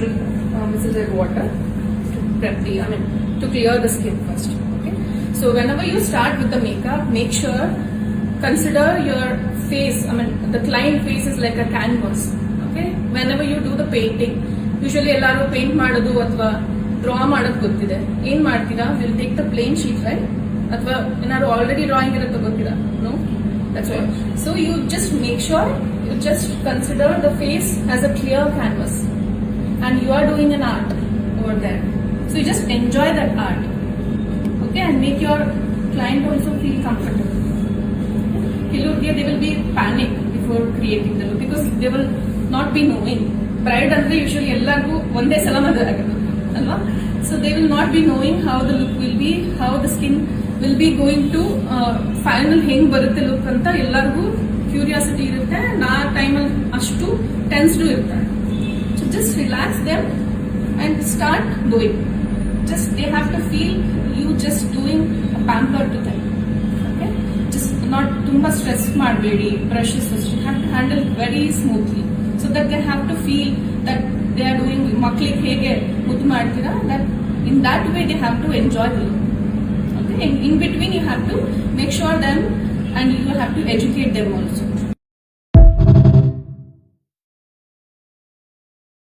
little micellar water to prep to clear the skin first. Okay. So whenever you start with the makeup, make sure consider your face. The client face is like a canvas. Okay. Whenever you do the painting, usually ಎಲ್ಲರೂ paint ಮಾಡೋದು ಅಥವಾ draw ಮಾಡೋದು ಗೊತ್ತಿದೆ. ಏನ್ ಮಾಡ್ತೀರಾ? Will take the plain sheet, right? ಅಥವಾ ಏನಾದ್ರು already drawing ಇರುತ್ತೆ ಗೊತ್ತಿಲ್ಲ? No. That's all. So you just make sure you just consider the face as a clear canvas, and you are doing an art over there. So you just enjoy that art, okay, and make your client also feel comfortable. They will be panic before creating the look because they will not be knowing. Bride andre usually ಎಲ್ಲರಿಗೂ ಒಂದೇ ಸಲ ಮದುವೆ ಆಗುತ್ತೆ ಅಲ್ವಾ? So they will not be knowing how the look will be, how the skin will be going to final ಹೆಂಗ್ ಬರುತ್ತೆ look ಅಂತ ಎಲ್ಲರಿಗೂ ಕ್ಯೂರಿಯಾಸಿಟಿ ಇರುತ್ತೆ. ಆ ಟೈಮಲ್ಲಿ ಅಷ್ಟು ಟೆನ್ಸ್ಡು ಇರ್ತಾರೆ. So just relax them and start doing. Just they have to feel you just doing a pamper to them. Okay, just not tumba stress ಮಾಡಬೇಡಿ. Brushes first you have to handle very smoothly so that they have to feel that they are doing ಮಕ್ಕಳಿಗೆ ಹೇಗೆ ಮುದ್ದು ಮಾಡ್ತೀರಾ, that in that way they have to enjoy the look. Okay, in between you have to make sure them and you have to educate them also.